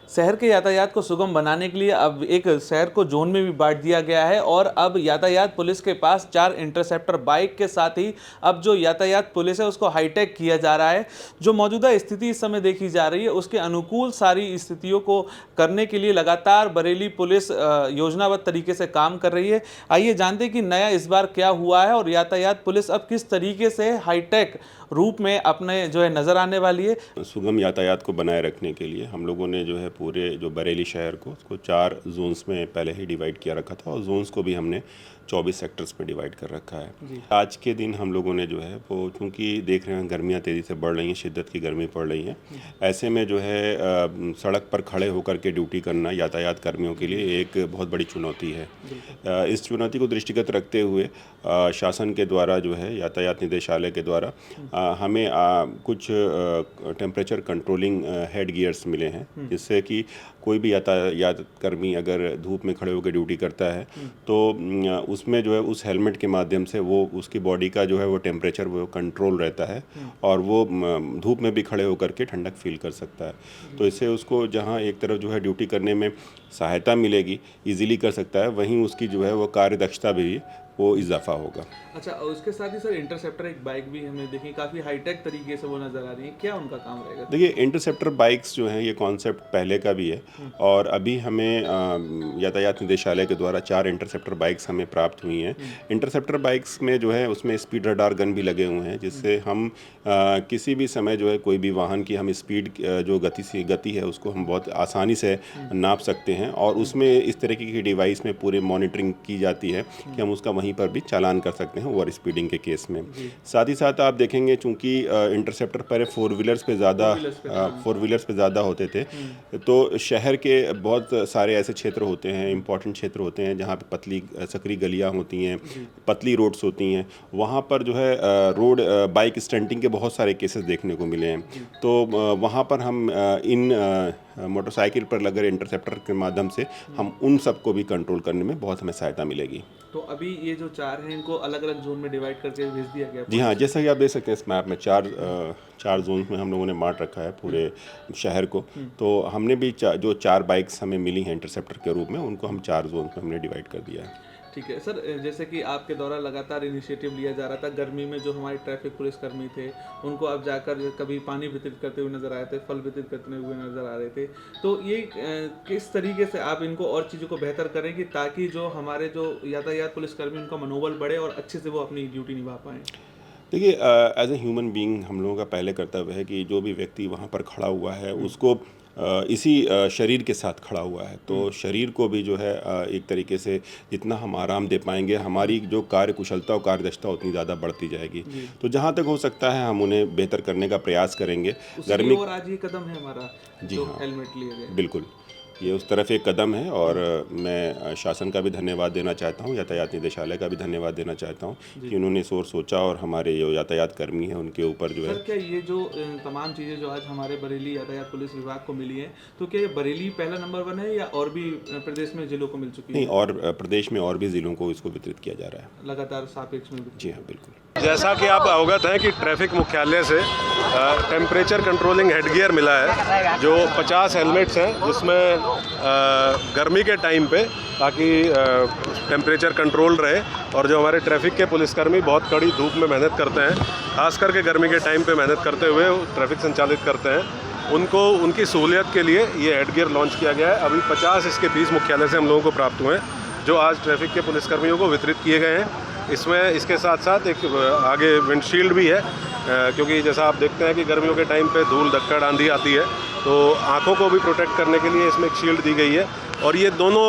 शहर के यातायात को सुगम बनाने के लिए अब एक शहर को जोन में भी बांट दिया गया है और अब यातायात पुलिस के पास 4 इंटरसेप्टर बाइक के साथ ही अब जो यातायात पुलिस है उसको हाईटेक किया जा रहा है। जो मौजूदा स्थिति इस समय देखी जा रही है उसके अनुकूल सारी स्थितियों को करने के लिए लगातार बरेली पुलिस योजनाबद्ध तरीके से काम कर रही है। आइए जानते हैं कि नया इस बार क्या हुआ है और यातायात पुलिस अब किस तरीके से हाईटेक रूप में अपने जो है नजर आने वाली है। सुगम यातायात को बनाए रखने के लिए हम लोगों ने जो है पूरे जो बरेली शहर को उसको 4 जोन्स में पहले ही डिवाइड किया रखा था और जोन्स को भी हमने 24 सेक्टर्स में डिवाइड कर रखा है। आज के दिन हम लोगों ने जो है वो चूँकि देख रहे हैं गर्मियाँ तेज़ी से बढ़ रही हैं, शिद्दत की गर्मी पड़ रही है, ऐसे में जो है सड़क पर खड़े होकर के ड्यूटी करना यातायात कर्मियों के लिए एक बहुत बड़ी चुनौती है। इस चुनौती को दृष्टिगत रखते हुए शासन के द्वारा जो है यातायात निदेशालय के द्वारा हमें कुछ टेम्परेचर कंट्रोलिंग हेड गियर्स मिले हैं, जिससे कि कोई भी यातायात कर्मी अगर धूप में खड़े होकर ड्यूटी करता है तो उसमें जो है उस हेलमेट के माध्यम से वो उसकी बॉडी का जो है वो टेम्परेचर वो कंट्रोल रहता है और वो धूप में भी खड़े होकर के ठंडक फील कर सकता है। तो इससे उसको जहाँ एक तरफ जो है ड्यूटी करने में सहायता मिलेगी, इजीली कर सकता है, वहीं उसकी जो है वो कार्य दक्षता भी वो इजाफा होगा। अच्छा, और उसके साथ ही सर इंटरसेप्टर एक बाइक भी हमें देखी, काफ़ी हाईटेक तरीके से वो नज़र आ रही है, क्या उनका काम रहेगा? देखिए, इंटरसेप्टर बाइक्स जो हैं ये कॉन्सेप्ट पहले का भी है और अभी हमें यातायात निदेशालय के द्वारा 4 इंटरसेप्टर बाइक्स हमें प्राप्त हुई हैं। इंटरसेप्टर बाइक्स में जो है उसमें स्पीड रडार गन भी लगे हुए हैं, जिससे हम किसी भी समय जो है कोई भी वाहन की हम स्पीड जो गति है उसको हम बहुत आसानी से नाप सकते हैं और उसमें इस तरीके की डिवाइस में पूरी मॉनिटरिंग की जाती है कि हम उसका वहीं पर भी चालान कर सकते हैं ओवर स्पीडिंग के केस में। साथ ही साथ आप देखेंगे चूंकि इंटरसेप्टर पहले फोर व्हीलर्स पे ज़्यादा होते थे, तो शहर के बहुत सारे ऐसे क्षेत्र होते हैं, इंपॉर्टेंट क्षेत्र होते हैं जहाँ पे पतली सकरी गलियाँ होती हैं, पतली रोड्स होती हैं, वहाँ पर जो है रोड बाइक स्टंटिंग के बहुत सारे केसेस देखने को मिले हैं। तो वहाँ पर हम इन मोटरसाइकिल पर लगे इंटरसेप्टर के माध्यम से हम उन सबको भी कंट्रोल करने में बहुत हमें सहायता मिलेगी। तो अभी ये जो 4 हैं इनको अलग अलग जोन में डिवाइड करके भेज दिया गया? जी हाँ, जैसा कि आप देख सकते हैं इस मैप में 4 जोन में हम लोगों ने बांट रखा है पूरे शहर को। तो हमने भी जो 4 बाइक्स हमें मिली हैं इंटरसेप्टर के रूप में, उनको हम 4 जोन में हमने डिवाइड कर दिया है। ठीक है सर, जैसे कि आपके द्वारा लगातार इनिशिएटिव लिया जा रहा था, गर्मी में जो हमारे ट्रैफिक पुलिसकर्मी थे उनको अब जाकर कभी पानी वितरित करते हुए नजर आए थे, फल वितरित करते हुए नजर आ रहे थे, तो ये किस तरीके से आप इनको और चीज़ों को बेहतर करेंगे ताकि जो हमारे जो यातायात पुलिसकर्मी उनका मनोबल बढ़े और अच्छे से वो अपनी ड्यूटी निभा पाएँ? देखिए, एज ए ह्यूमन बीइंग हम लोगों का पहले कर्तव्य है कि जो भी व्यक्ति वहाँ पर खड़ा हुआ है उसको इसी शरीर के साथ खड़ा हुआ है, तो शरीर को भी जो है एक तरीके से जितना हम आराम दे पाएंगे हमारी जो कार्य कुशलता और कार्यदक्षता उतनी ज़्यादा बढ़ती जाएगी। तो जहाँ तक हो सकता है हम उन्हें बेहतर करने का प्रयास करेंगे। गर्मी और आज ये कदम है हमारा जी जो हाँ, हेलमेट लिए गए, बिल्कुल ये उस तरफ एक कदम है और मैं शासन का भी धन्यवाद देना चाहता हूँ, यातायात निदेशालय का भी धन्यवाद देना चाहता हूँ कि उन्होंने सोचा और हमारे जो यातायात कर्मी हैं उनके ऊपर जो है। सर, क्या ये जो तमाम चीज़ें जो आज हमारे बरेली यातायात पुलिस विभाग को मिली हैं, तो क्या ये बरेली पहला नंबर 1 है या और भी प्रदेश में जिलों को मिल चुकी है? नहीं, और प्रदेश में और भी ज़िलों को इसको वितरित किया जा रहा है लगातार सापेक्ष में? जी हाँ, बिल्कुल। जैसा कि आप अवगत हैं कि ट्रैफिक मुख्यालय से टेम्परेचर कंट्रोलिंग हेडगियर मिला है, जो 50 हेलमेट्स हैं, जिसमें गर्मी के टाइम पे ताकि टेम्परेचर कंट्रोल रहे और जो हमारे ट्रैफिक के पुलिसकर्मी बहुत कड़ी धूप में मेहनत करते हैं, खास करके गर्मी के टाइम पे मेहनत करते हुए ट्रैफिक संचालित करते हैं, उनको उनकी सहूलियत के लिए ये हेडगियर लॉन्च किया गया है। अभी 50 इसके पीस मुख्यालय से हम लोगों को प्राप्त हुए हैं, जो आज ट्रैफिक के पुलिसकर्मियों को वितरित किए गए हैं। इसमें इसके साथ साथ एक आगे विंडशील्ड भी है, क्योंकि जैसा आप देखते हैं कि गर्मियों के टाइम पे धूल धक्कड़ आंधी आती है, तो आँखों को भी प्रोटेक्ट करने के लिए इसमें एक शील्ड दी गई है और ये दोनों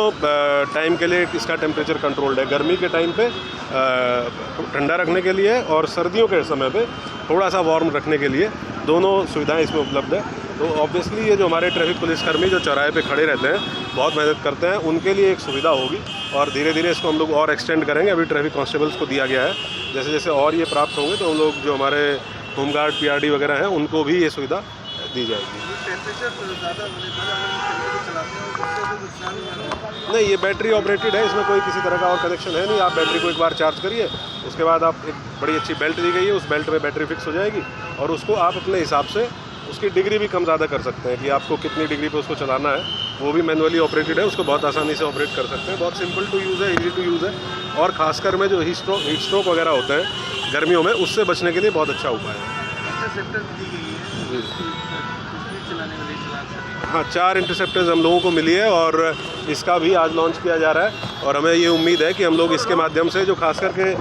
टाइम के लिए इसका टेम्परेचर कंट्रोल्ड है, गर्मी के टाइम पे ठंडा रखने के लिए और सर्दियों के समय पे थोड़ा सा वार्म रखने के लिए, दोनों सुविधाएं इसमें उपलब्ध है। तो ऑब्वियसली ये जो हमारे ट्रैफिक पुलिसकर्मी जो चौराहे पे खड़े रहते हैं, बहुत मेहनत करते हैं, उनके लिए एक सुविधा होगी और धीरे धीरे इसको हम लोग और एक्सटेंड करेंगे। अभी ट्रैफिक कांस्टेबल्स को दिया गया है, जैसे जैसे और ये प्राप्त होंगे तो हम लोग जो हमारे होमगार्ड पीआरडी वगैरह हैं उनको भी ये सुविधा दी जाएगी। नहीं, ये बैटरी ऑपरेटेड है, इसमें कोई किसी तरह का और कनेक्शन है नहीं। आप बैटरी को एक बार चार्ज करिए, उसके बाद आप एक बड़ी अच्छी बेल्ट दी गई है, उस बेल्ट में बैटरी फिक्स हो जाएगी और उसको आप अपने हिसाब से उसकी डिग्री भी कम ज़्यादा कर सकते हैं कि आपको कितनी डिग्री पे उसको चलाना है, वो भी मैनुअली ऑपरेटेड है, उसको बहुत आसानी से ऑपरेट कर सकते हैं। बहुत सिंपल टू यूज़ है, इजी टू यूज़ है, और ख़ासकर में जो हीट स्ट्रोक वगैरह होते हैं गर्मियों में, उससे बचने के लिए बहुत अच्छा उपाय है। हाँ, 4 इंटरसेप्टर्स हम लोगों को मिली है और इसका भी आज लॉन्च किया जा रहा है, और हमें ये उम्मीद है कि हम लोग इसके माध्यम से जो खास करके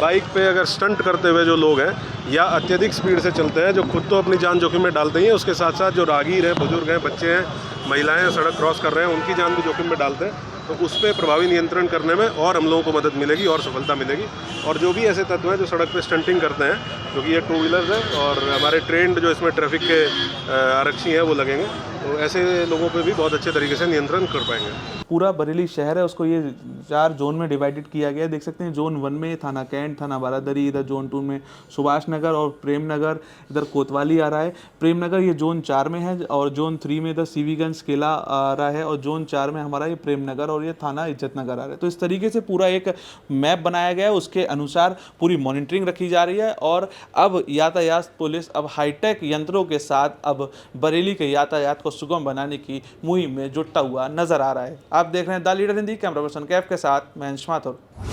बाइक पे अगर स्टंट करते हुए जो लोग हैं या अत्यधिक स्पीड से चलते हैं, जो खुद तो अपनी जान जोखिम में डालते हैं, उसके साथ साथ जो राहगीर हैं, बुजुर्ग हैं, बच्चे हैं, महिलाएं सड़क क्रॉस कर रहे हैं, उनकी जान भी जोखिम में डालते हैं, तो उस पर प्रभावी नियंत्रण करने में और हम लोगों को मदद मिलेगी और सफलता मिलेगी। और जो भी ऐसे तत्व हैं जो सड़क पे स्टंटिंग करते हैं, क्योंकि ये 2 व्हीलर्स हैं और हमारे ट्रेंड जो इसमें ट्रैफिक के आरक्षी हैं वो लगेंगे, तो ऐसे लोगों पे भी बहुत अच्छे तरीके से नियंत्रण कर पाएंगे। पूरा बरेली शहर है उसको ये 4 जोन में डिवाइडेड किया गया है। देख सकते हैं जोन 1 में थाना कैंट, थाना बारादरी, इधर जोन 2 में सुभाष नगर और प्रेम नगर, इधर कोतवाली आ रहा है। प्रेम नगर ये जोन 4 में है और जोन 3 में इधर सीवीगंज किला आ रहा है और जोन 4 में हमारा ये प्रेम नगर और ये थाना इज्जत नगर आ रहा है। तो इस तरीके से पूरा एक मैप बनाया गया है, उसके अनुसार पूरी मॉनिटरिंग रखी जा रही है और अब यातायात पुलिस अब हाईटेक यंत्रों के साथ अब बरेली के यातायात को सुगम बनाने की मुहिम में जुटता हुआ नजर आ रहा है। आप देख रहे हैं the leader Hindi, camera person Kaif के साथ मैं अंश माथुर।